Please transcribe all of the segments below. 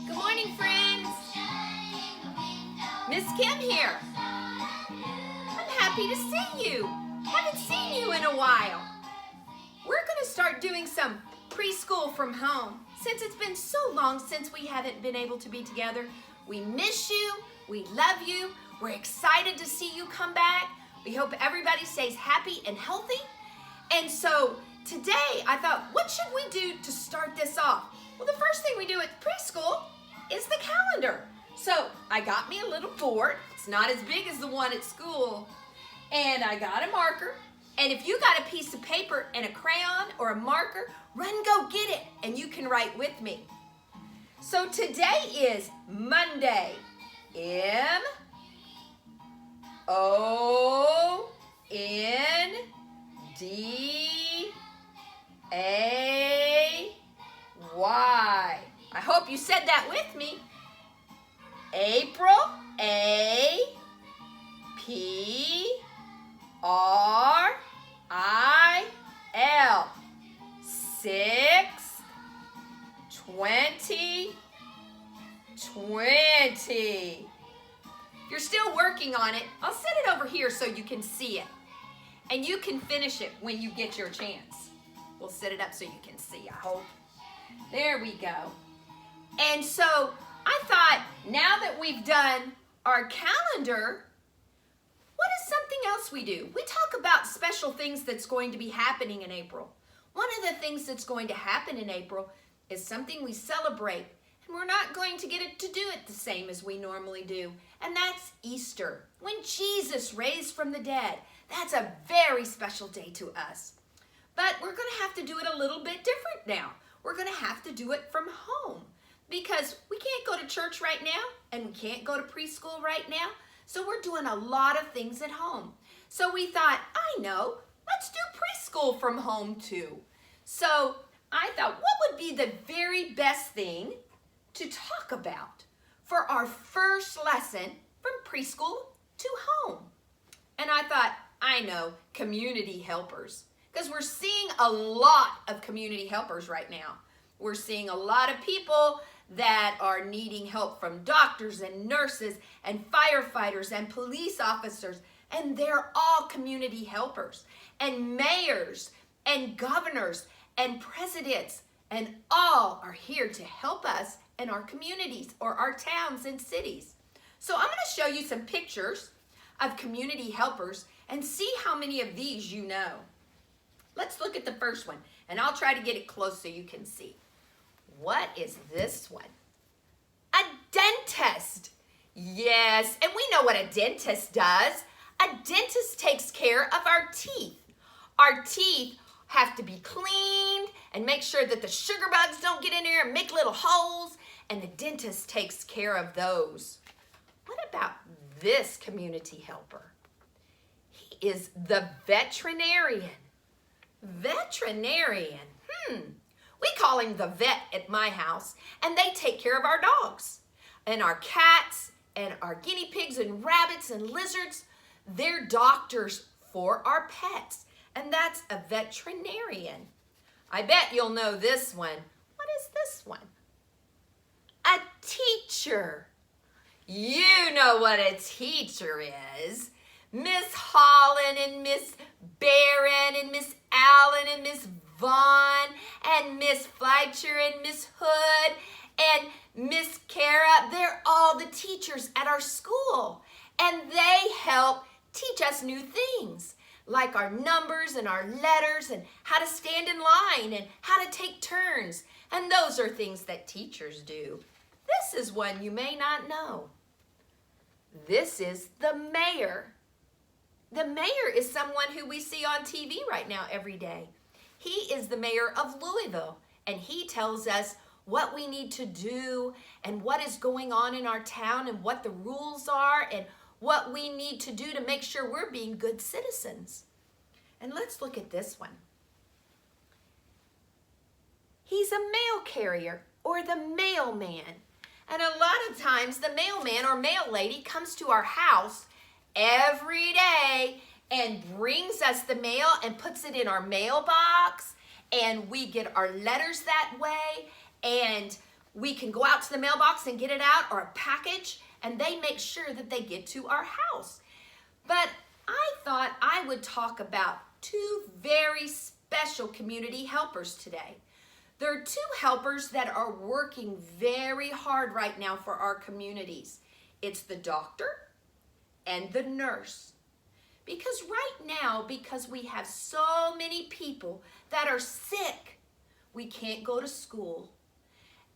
Good morning, friends. Miss Kim here. I'm happy to see you. Haven't seen you in a while. We're going to start doing some preschool from home. Since it's been so long since we haven't been able to be together, we miss you, we love you, we're excited to see you come back. We hope everybody stays happy and healthy. And so today I thought, what should we do to start this off? Well, the first thing we do at preschool is the calendar. So I got me a little board. It's not as big as the one at school. And I got a marker. And if you got a piece of paper and a crayon or a marker, run, go get it, and you can write with me. So today is Monday. M-O-N-D-A-Y. I hope you said that with me. April, A-P-R-I-L. 6/20/20. You're still working on it. I'll set it over here so you can see it. And you can finish it when you get your chance. We'll set it up so you can see, I hope. There we go. And so I thought, now that we've done our calendar, what is something else we do? We talk about special things that's going to be happening in April. One of the things that's going to happen in April is something we celebrate, and we're not going to get it to do it the same as we normally do, and that's Easter, when Jesus raised from the dead. That's a very special day to us. But we're going to have to do it a little bit different now. We're going to have to do it from home because we can't go to church right now, and we can't go to preschool right now, so we're doing a lot of things at home. So we thought, I know, let's do preschool from home too. So I thought, what would be the very best thing to talk about for our first lesson from preschool to home? And I thought, I know, community helpers. Because we're seeing a lot of community helpers right now. We're seeing a lot of people that are needing help from doctors and nurses and firefighters and police officers, and they're all community helpers, and mayors and governors and presidents, and all are here to help us in our communities or our towns and cities. So I'm going to show you some pictures of community helpers and see how many of these you know. Let's look at the first one, and I'll try to get it close so you can see. What is this one? A dentist. Yes, and we know what a dentist does. A dentist takes care of our teeth. Our teeth have to be cleaned and make sure that the sugar bugs don't get in there and make little holes, and the dentist takes care of those. What about this community helper? He is the veterinarian. Veterinarian. We call him the vet at my house, and they take care of our dogs and our cats and our guinea pigs and rabbits and lizards. They're doctors for our pets, and that's a veterinarian. I bet you'll know this one. What is this one? A teacher. You know what a teacher is. Miss Holland and Miss Barron and Miss Allen and Miss Vaughn and Miss Fleischer and Miss Hood and Miss Kara. They're all the teachers at our school, and they help teach us new things like our numbers and our letters and how to stand in line and how to take turns. And those are things that teachers do. This is one you may not know. This is the mayor. The mayor is someone who we see on TV right now every day. He is the mayor of Louisville, and he tells us what we need to do and what is going on in our town and what the rules are and what we need to do to make sure we're being good citizens. And let's look at this one. He's a mail carrier or the mailman. And a lot of times the mailman or mail lady comes to our house every day and brings us the mail and puts it in our mailbox, and we get our letters that way, and we can go out to the mailbox and get it out, or a package, and they make sure that they get to our house. But I thought I would talk about two very special community helpers today. There are two helpers that are working very hard right now for our communities. It's the doctor and the nurse. Because right now, because we have so many people that are sick, we can't go to school.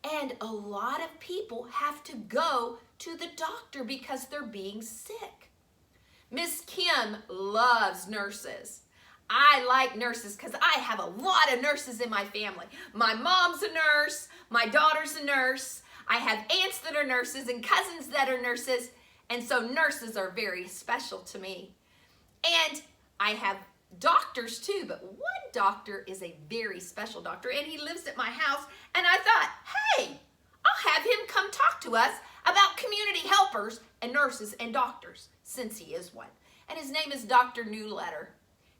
And a lot of people have to go to the doctor because they're being sick. Miss Kim loves nurses. I like nurses because I have a lot of nurses in my family. My mom's a nurse, my daughter's a nurse, I have aunts that are nurses and cousins that are nurses, and so nurses are very special to me. And I have doctors too, but one doctor is a very special doctor, and he lives at my house, and I thought, hey, I'll have him come talk to us about community helpers and nurses and doctors, since he is one. And his name is Dr. Newletter.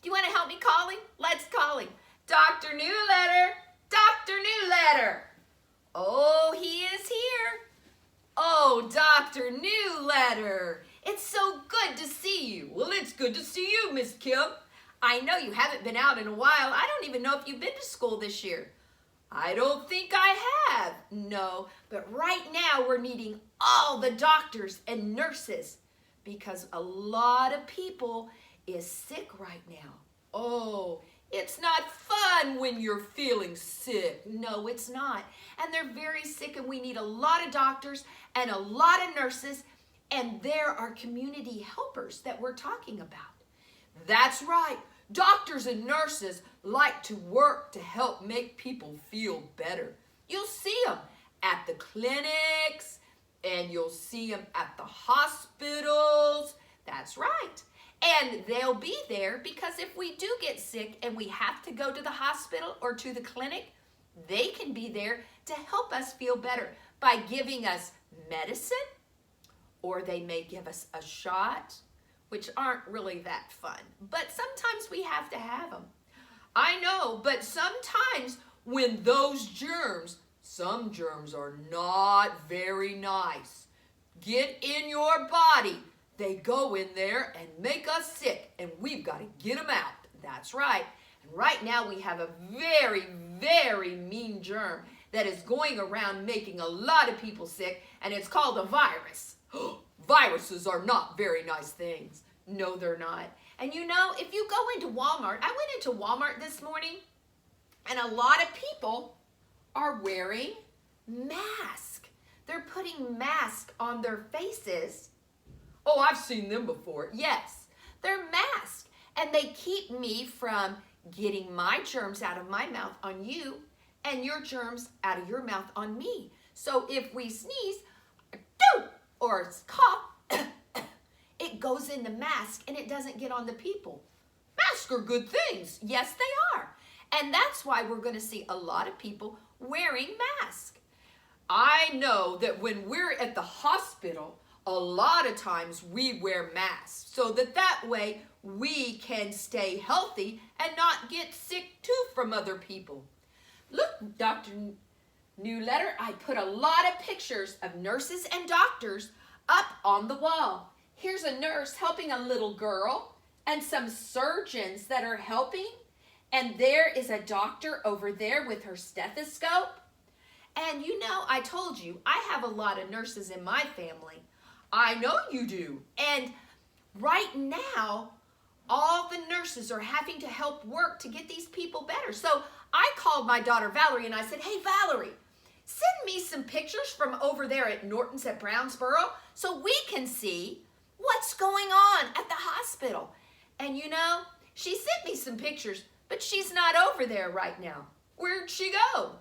Do you want to help me call him? Let's call him. Dr. Newletter, Dr. Newletter. Oh, he is here. Oh, Dr. Newletter. It's so good to see you. Well, it's good to see you, Miss Kim. I know you haven't been out in a while. I don't even know if you've been to school this year. I don't think I have. No, but right now we're needing all the doctors and nurses because a lot of people is sick right now. Oh, it's not fun when you're feeling sick. No, it's not. And they're very sick, and we need a lot of doctors and a lot of nurses, and there are community helpers that we're talking about. That's right. Doctors and nurses like to work to help make people feel better. You'll see them at the clinics, and you'll see them at the hospitals. That's right. And they'll be there because if we do get sick and we have to go to the hospital or to the clinic, they can be there to help us feel better by giving us medicine, or they may give us a shot, which aren't really that fun. But sometimes we have to have them. I know, but sometimes when those germs, some germs are not very nice, get in your body, they go in there and make us sick, and we've got to get them out. That's right. And right now we have a very, very mean germ that is going around making a lot of people sick, and it's called a virus. Viruses are not very nice things. No, they're not. And you know, if you go into Walmart, I went into Walmart this morning, and a lot of people are wearing masks. They're putting masks on their faces. Oh, I've seen them before. Yes, they're masked, and they keep me from getting my germs out of my mouth on you and your germs out of your mouth on me. So if we sneeze, or cough, it goes in the mask and it doesn't get on the people. Masks are good things. Yes, they are. And that's why we're going to see a lot of people wearing masks. I know that when we're at the hospital, a lot of times we wear masks so that way we can stay healthy and not get sick too from other people. Look, Dr. Newletter, I put a lot of pictures of nurses and doctors up on the wall. Here's a nurse helping a little girl and some surgeons that are helping. And there is a doctor over there with her stethoscope. And you know, I told you, I have a lot of nurses in my family. I know you do. And right now, all the nurses are having to help work to get these people better. So I called my daughter Valerie and I said, hey, Valerie, send me some pictures from over there at Norton's at Brownsboro so we can see what's going on at the hospital. And you know, she sent me some pictures, but she's not over there right now. Where'd she go?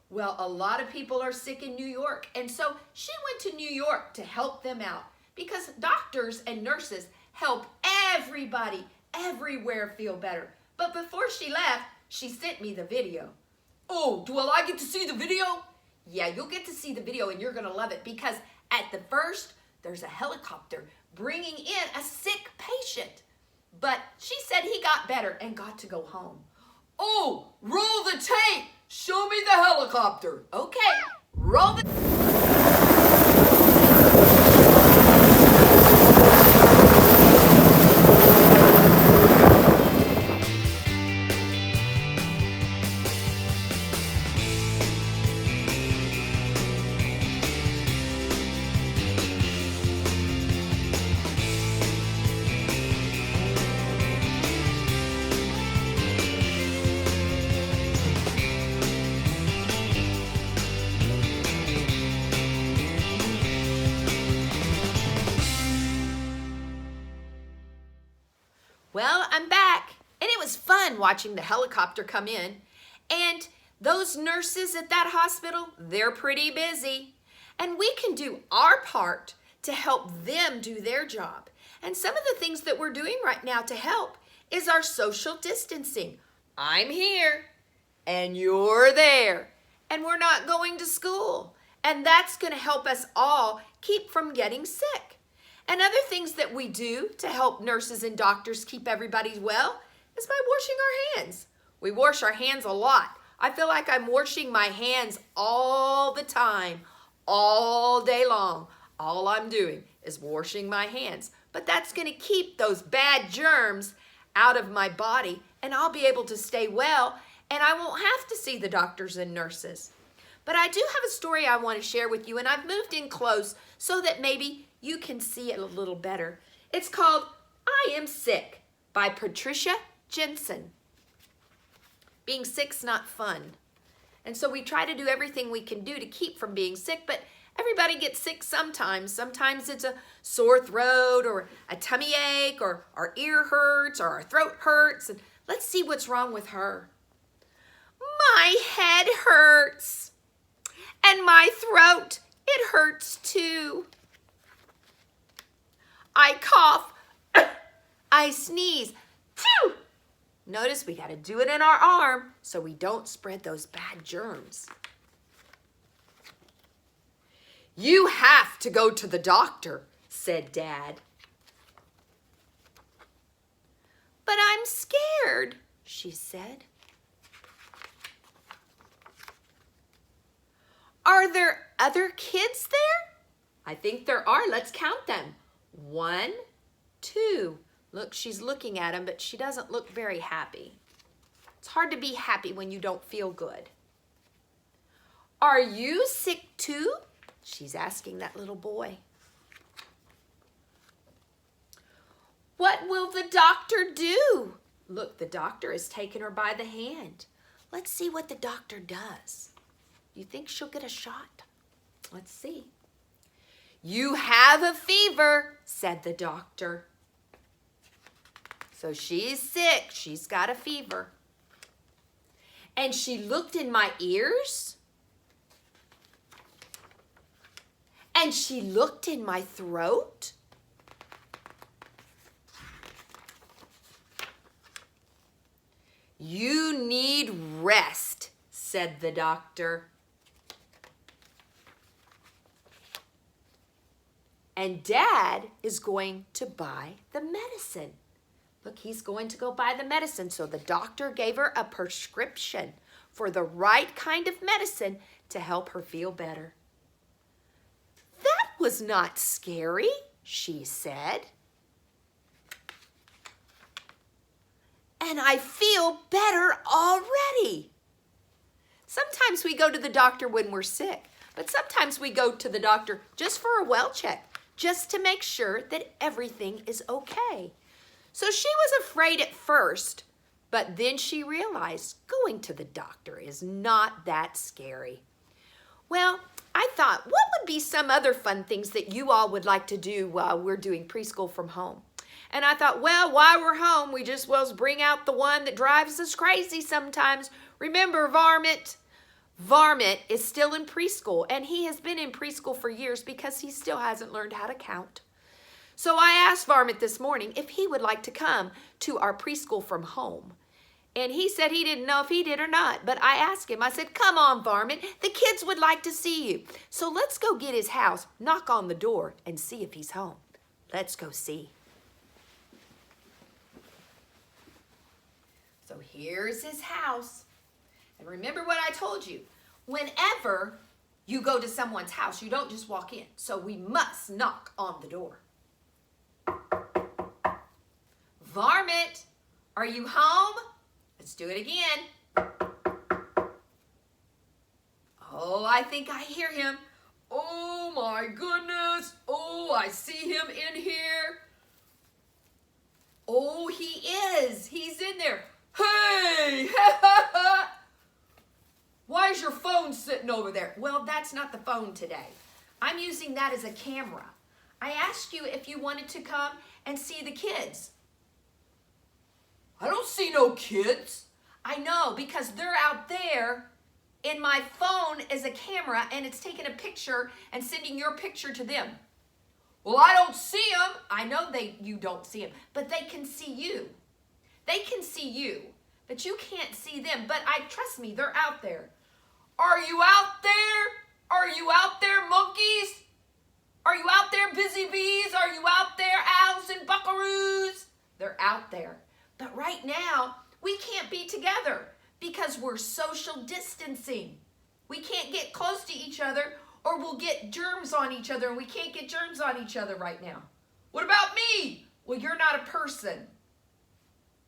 Well, a lot of people are sick in New York, and so she went to New York to help them out because doctors and nurses help everybody everywhere feel better. But before she left, she sent me the video. Oh, well, I get to see the video? Yeah, you'll get to see the video and you're gonna love it because at the first, there's a helicopter bringing in a sick patient. But she said he got better and got to go home. Oh, roll the tape. Show me the helicopter. Okay, roll the... Well, I'm back, and it was fun watching the helicopter come in. And those nurses at that hospital, they're pretty busy. And we can do our part to help them do their job. And some of the things that we're doing right now to help is our social distancing. I'm here, and you're there, and we're not going to school. And that's going to help us all keep from getting sick. And other things that we do to help nurses and doctors keep everybody well is by washing our hands. We wash our hands a lot. I feel like I'm washing my hands all the time, all day long. All I'm doing is washing my hands. But that's going to keep those bad germs out of my body, and I'll be able to stay well, and I won't have to see the doctors and nurses. But I do have a story I want to share with you, and I've moved in close so that maybe you can see it a little better. It's called I Am Sick by Patricia Jensen. Being sick's not fun. And so we try to do everything we can do to keep from being sick, but everybody gets sick sometimes. Sometimes it's a sore throat or a tummy ache or our ear hurts or our throat hurts. And let's see what's wrong with her. My head hurts. And my throat, it hurts too. I cough, I sneeze, phew. Notice we gotta do it in our arm so we don't spread those bad germs. You have to go to the doctor, said Dad. But I'm scared, she said. Are there other kids there? I think there are. Let's count them. 1, 2. Look, she's looking at him, but she doesn't look very happy. It's hard to be happy when you don't feel good. Are you sick too? She's asking that little boy. What will the doctor do? Look, the doctor is taking her by the hand. Let's see what the doctor does. You think she'll get a shot? Let's see. You have a fever, said the doctor. So she's sick. She's got a fever. And she looked in my ears. And she looked in my throat. You need rest, said the doctor. And Dad is going to buy the medicine. Look, he's going to go buy the medicine. So the doctor gave her a prescription for the right kind of medicine to help her feel better. That was not scary, she said. And I feel better already. Sometimes we go to the doctor when we're sick, but sometimes we go to the doctor just for a well check, just to make sure that everything is okay. So she was afraid at first, but then she realized going to the doctor is not that scary. Well, I thought, what would be some other fun things that you all would like to do while we're doing preschool from home? And I thought, well, while we're home, we just well bring out the one that drives us crazy sometimes. Remember Varmint? Varmint is still in preschool, and he has been in preschool for years because he still hasn't learned how to count. So I asked Varmint this morning if he would like to come to our preschool from home. And he said he didn't know if he did or not. But I asked him, I said, come on, Varmint. The kids would like to see you. So let's go get his house, knock on the door, and see if he's home. Let's go see. So here's his house. And remember what I told you. Whenever you go to someone's house, you don't just walk in. So we must knock on the door. Varmint, are you home? Let's do it again. Oh, I think I hear him. Oh my goodness. Oh, I see him in here. Oh, he is. He's in there. Hey! Why is your phone sitting over there? Well, that's not the phone today. I'm using that as a camera. I asked you if you wanted to come and see the kids. I don't see no kids. I know, because they're out there in my phone as a camera, and it's taking a picture and sending your picture to them. Well, I don't see them. I know you don't see them, but they can see you. They can see you, but you can't see them. But trust me, they're out there. Are you out there? Are you out there, monkeys? Are you out there, busy bees? Are you out there, owls and buckaroos? They're out there. But right now, we can't be together because we're social distancing. We can't get close to each other or we'll get germs on each other, and we can't get germs on each other right now. What about me? Well, you're not a person.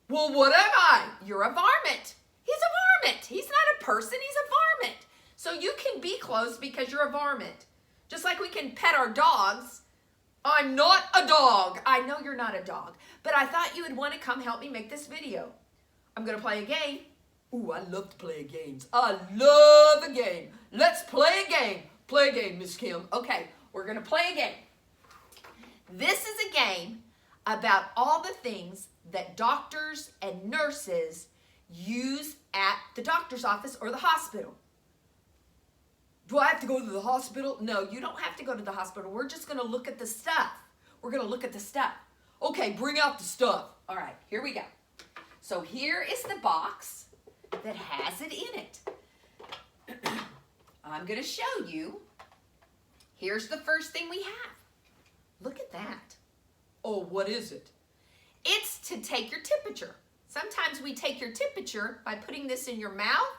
Well, what am I? You're a varmint. He's a varmint. He's not a person. He's a varmint. So you can be close because you're a varmint. Just like we can pet our dogs. I'm not a dog. I know you're not a dog, but I thought you would want to come help me make this video. I'm going to play a game. Ooh, I love to play games. I love a game. Let's play a game. Play a game, Miss Kim. Okay, we're going to play a game. This is a game about all the things that doctors and nurses use at the doctor's office or the hospital. Do I have to go to the hospital? No, you don't have to go to the hospital. We're just going to look at the stuff. We're going to look at the stuff. Okay, bring out the stuff. All right, here we go. So here is the box that has it in it. I'm going to show you. Here's the first thing we have. Look at that. Oh, what is it? It's to take your temperature. Sometimes we take your temperature by putting this in your mouth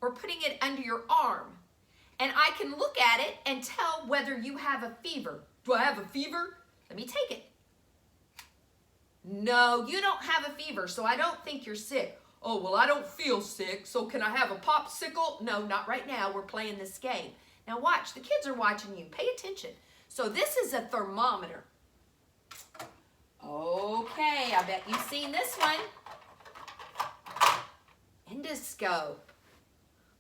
or putting it under your arm. And I can look at it and tell whether you have a fever. Do I have a fever? Let me take it. No, you don't have a fever, so I don't think you're sick. Oh, well, I don't feel sick, so can I have a popsicle? No, not right now. We're playing this game. Now watch, the kids are watching you. Pay attention. So this is a thermometer. Okay, I bet you've seen this one. Endoscope.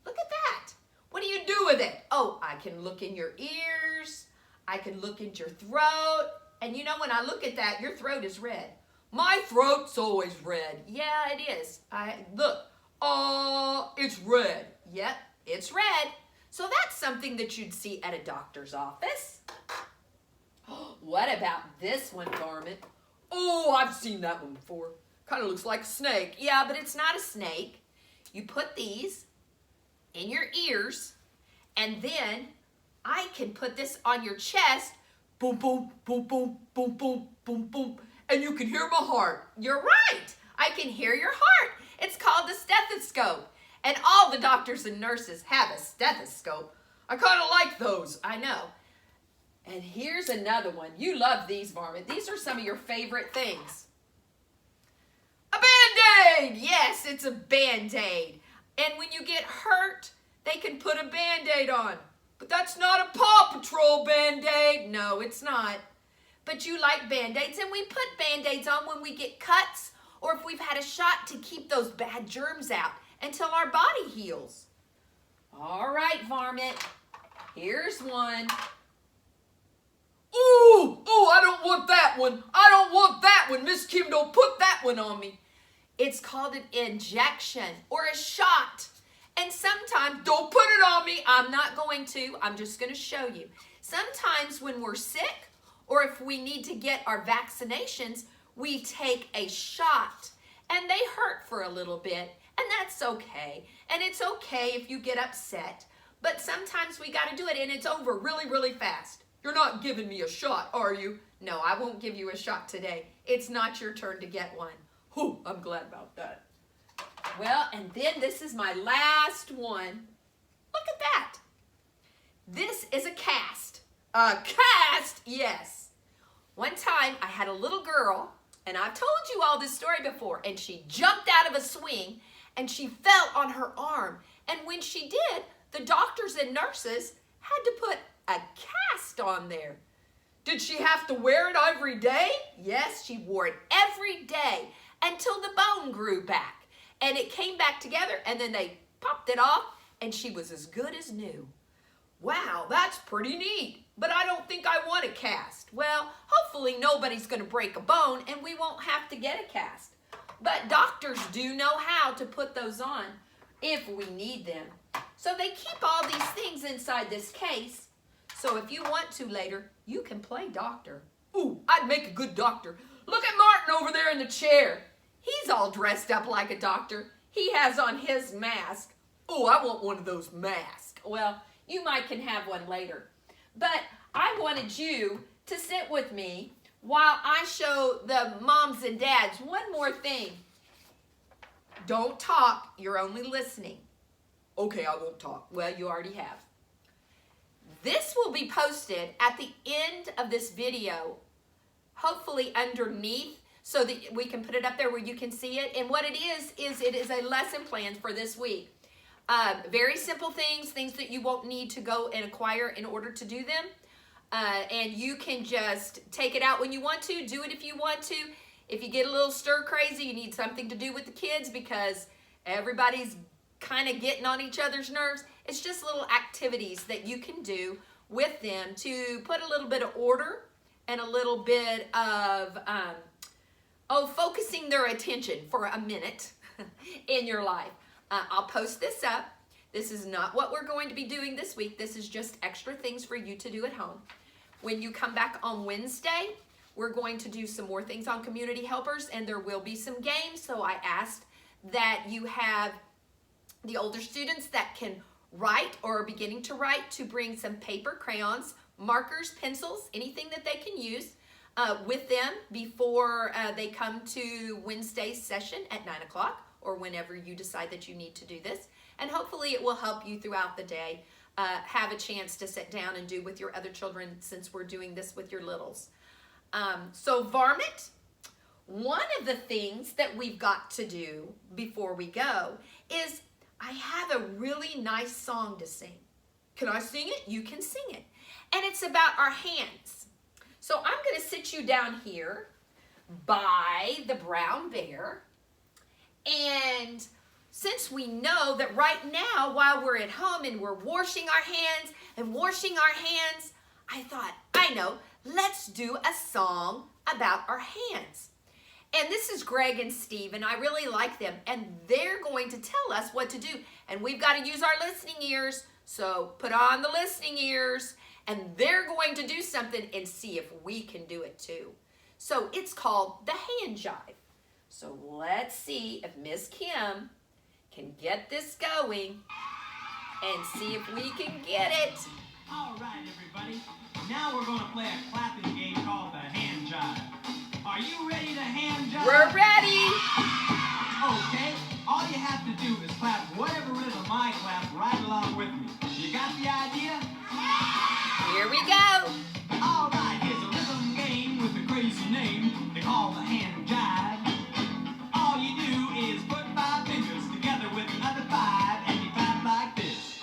Look at that. What do you do with it? Oh, I can look in your ears. I can look at your throat. And you know, when I look at that, your throat is red. My throat's always red. Yeah, it is. Look. Oh, it's red. Yep, it's red. So that's something that you'd see at a doctor's office. What about this one, Varmint? Oh, I've seen that one before. Kind of looks like a snake. Yeah, but it's not a snake. You put these in your ears, and then I can put this on your chest. Boom, boom, boom, boom, boom, boom, boom, boom. And you can hear my heart. You're right. I can hear your heart. It's called the stethoscope. And all the doctors and nurses have a stethoscope. I kind of like those. I know. And here's another one. You love these, Varmint. These are some of your favorite things. A Band-Aid. Yes, it's a Band-Aid. And when you get hurt, they can put a Band-Aid on. But that's not a Paw Patrol Band-Aid. No, it's not. But you like Band-Aids, and we put Band-Aids on when we get cuts or if we've had a shot to keep those bad germs out until our body heals. All right, Varmint. Here's one. Ooh, I don't want that one. I don't want that one. Miss Kim, don't put that one on me. It's called an injection or a shot. And sometimes, don't put it on me. I'm not going to. I'm just going to show you. Sometimes when we're sick or if we need to get our vaccinations, we take a shot. and they hurt for a little bit, and that's okay. And it's okay if you get upset, but sometimes we got to do it, and it's over really, really fast. You're not giving me a shot, are you? No, I won't give you a shot today. It's not your turn to get one. Whew, I'm glad about that. Well, and then this is my last one. Look at that. This is a cast. A cast, yes. One time I had a little girl, and I've told you all this story before, and she jumped out of a swing and she fell on her arm. And when she did, the doctors and nurses had to put a cast on there. Did she have to wear it every day? Yes, she wore it every day until the bone grew back. And it came back together, and then they popped it off, and she was as good as new. Wow, that's pretty neat, but I don't think I want a cast. Well, hopefully nobody's going to break a bone, and we won't have to get a cast. But doctors do know how to put those on if we need them. So they keep all these things inside this case. So if you want to later, you can play doctor. Ooh, I'd make a good doctor. Look at Martin over there in the chair. He's all dressed up like a doctor. He has on his mask. Oh, I want one of those masks. Well, you might can have one later. But I wanted you to sit with me while I show the moms and dads one more thing. Don't talk, you're only listening. Okay, I won't talk. Well, you already have. This will be posted at the end of this video, hopefully underneath, so that we can put it up there where you can see it. And what it is it is a lesson plan for this week. Very simple things that you won't need to go and acquire in order to do them. And you can just take it out when you want to, do it if you want to. If you get a little stir crazy, you need something to do with the kids because everybody's kind of getting on each other's nerves. It's just little activities that you can do with them to put a little bit of order and a little bit of, focusing their attention for a minute in your life. I'll post this up. This is not what we're going to be doing this week. This is just extra things for you to do at home. When you come back on Wednesday, we're going to do some more things on community helpers, and there will be some games. So I asked that you have the older students that can write or are beginning to write to bring some paper, crayons, markers, pencils, anything that they can use with them before they come to Wednesday's session at 9 o'clock or whenever you decide that you need to do this. And hopefully it will help you throughout the day have a chance to sit down and do with your other children since we're doing this with your littles. So varmint, one of the things that we've got to do before we go is I have a really nice song to sing. Can I sing it? You can sing it. And it's about our hands. So I'm going to sit you down here by the brown bear. And since we know that right now while we're at home and we're washing our hands, I thought, I know, let's do a song about our hands. And this is Greg and Steve, and I really like them. And they're going to tell us what to do. And we've got to use our listening ears. So put on the listening ears. And they're going to do something and see if we can do it too. So it's called the hand jive. So let's see if Miss Kim can get this going and see if we can get it. All right, everybody. Now we're going to play a clapping game called the hand jive. Are you ready to hand jive? We're ready. Okay. All you have to do is clap whatever rhythm I clap right along with me. You got the idea? Here we go. All right. Here's a rhythm game with a crazy name. They call the hand jive. All you do is put 5 fingers together with another 5 and you clap like this.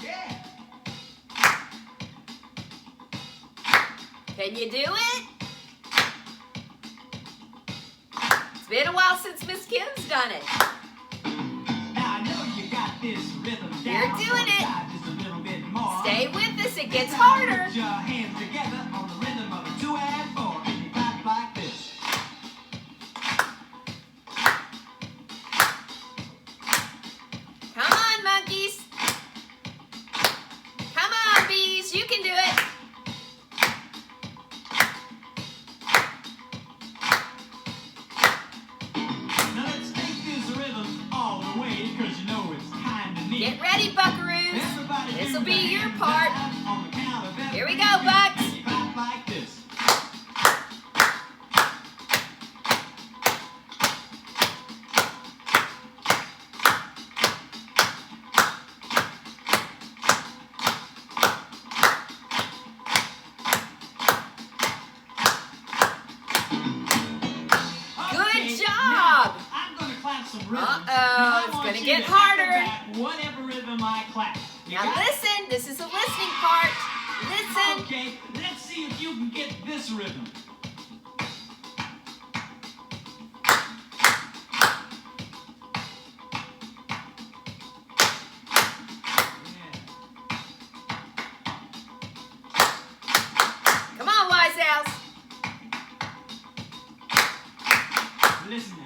Yeah. Can you do it? It's been a while since Miss Kim's done it. Now I know you got this rhythm down. You're doing it. Just a little bit more. Stay with us. It gets harder. Put your hands together on the rhythm of a 2 and 4 and you clap like this. Come on, monkeys. Come on, bees. You can do it. Get ready, buckaroos. Everybody This will do be the your hand part. jive on the count of Here we every go, Bucks. and you clap like this. Good Okay, job. now I'm going to clap some rhythms. Uh-oh, and I it's want gonna you get to harder. acrobat whatever rhythm I clap. You Now got it? listen, this is a listening part. Listen. Okay, let's see if you can get this rhythm. Come on, Wise Owls. Listen now.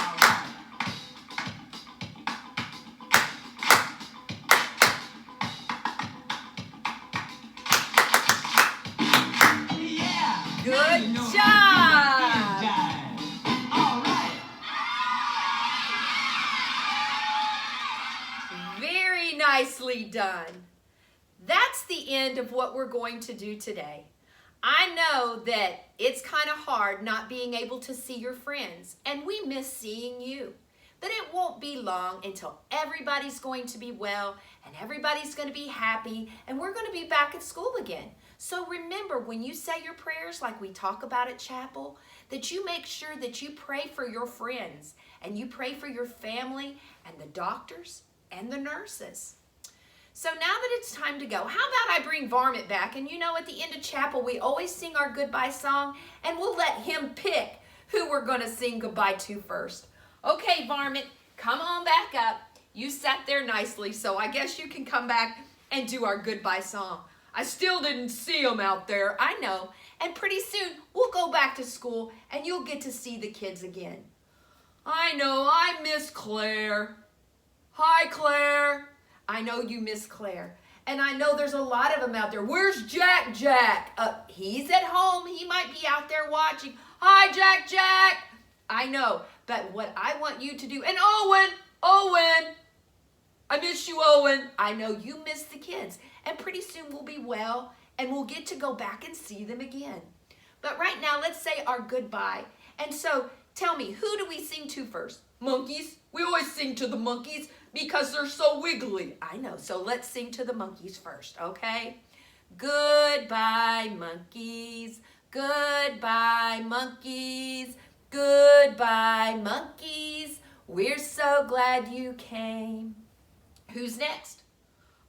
All right. Yeah. Good Now you know how to do job. the hand jive. All right. Very nicely done. That's the end of what we're going to do today. I know that it's kind of hard not being able to see your friends, and we miss seeing you. But it won't be long until everybody's going to be well, and everybody's going to be happy, and we're going to be back at school again. So remember, when you say your prayers like we talk about at chapel, that you make sure that you pray for your friends, and you pray for your family, and the doctors, and the nurses. So now that it's time to go, how about I bring Varmint back? And you know, at the end of chapel, we always sing our goodbye song, and we'll let him pick who we're going to sing goodbye to first. Okay, Varmint, come on back up. You sat there nicely, so I guess you can come back and do our goodbye song. I still didn't see him out there, I know. And pretty soon, we'll go back to school, and you'll get to see the kids again. I know, I miss Claire. Hi, Claire. I know you miss Claire. And I know there's a lot of them out there. Where's Jack? He's at home. He might be out there watching. Hi, Jack. I know. But what I want you to do, and Owen, I miss you, Owen. I know you miss the kids. And pretty soon we'll be well, and we'll get to go back and see them again. But right now, let's say our goodbye. And so tell me, who do we sing to first? Monkeys. We always sing to the monkeys because they're so wiggly. I know, so let's sing to the monkeys first, okay? Goodbye, monkeys. Goodbye, monkeys. Goodbye, monkeys. We're so glad you came. Who's next?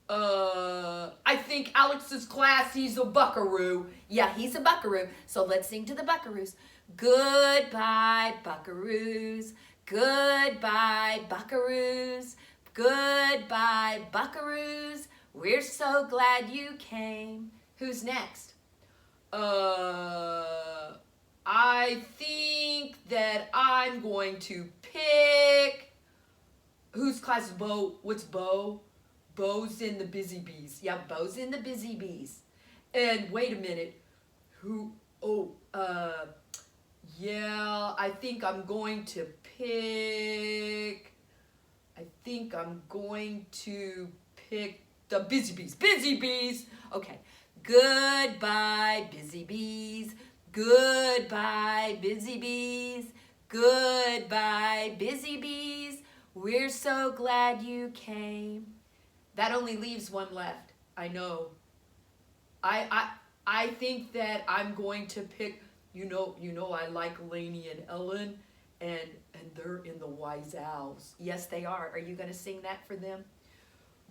I think Alex's class, he's a buckaroo. Yeah, he's a buckaroo. So let's sing to the buckaroos. Goodbye, buckaroos. Goodbye, buckaroos. Goodbye, buckaroos. We're so glad you came. Who's next? I think that I'm going to pick... Whose class is Bo? What's Bo? Bo's in the Busy Bees. Yeah, Bo's in the Busy Bees. And wait a minute. Yeah, I think I'm going to pick... the Busy Bees. Busy Bees! Okay. Goodbye, Busy Bees. Goodbye, Busy Bees. Goodbye, Busy Bees. We're so glad you came. That only leaves one left. I know. I think that I'm going to pick... You know, I like Lainey and Ellen, and they're in the Wise Owls. Yes, they are. Are you going to sing that for them?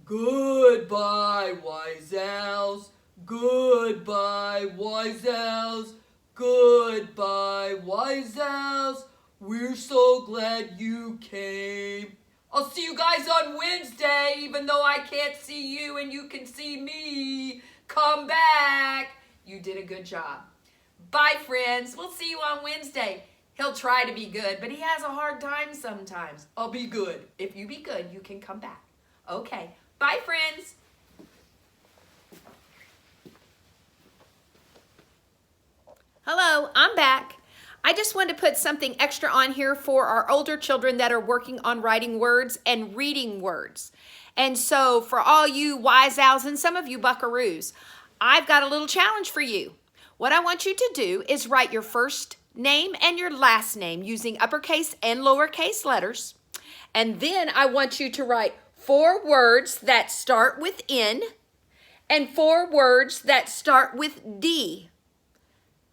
Goodbye, Wise Owls. Goodbye, Wise Owls. Goodbye, Wise Owls. We're so glad you came. I'll see you guys on Wednesday, even though I can't see you and you can see me. Come back. You did a good job. Bye, friends. We'll see you on Wednesday. He'll try to be good, but he has a hard time sometimes. I'll be good. If you be good, you can come back. Okay. Bye, friends. I just wanted to put something extra on here for our older children that are working on writing words and reading words. And so for all you wise owls and some of you buckaroos, I've got a little challenge for you. What I want you to do is write your first name and your last name using uppercase and lowercase letters. And then I want you to write 4 words that start with N and 4 words that start with D.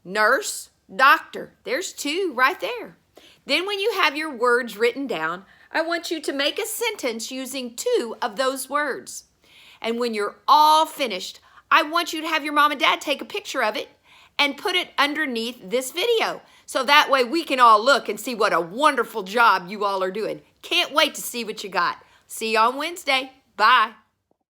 Nurse, doctor. There's 2 right there. Then when you have your words written down, I want you to make a sentence using 2 of those words. And when you're all finished, I want you to have your mom and dad take a picture of it and put it underneath this video. So that way we can all look and see what a wonderful job you all are doing. Can't wait to see what you got. See you on Wednesday. Bye.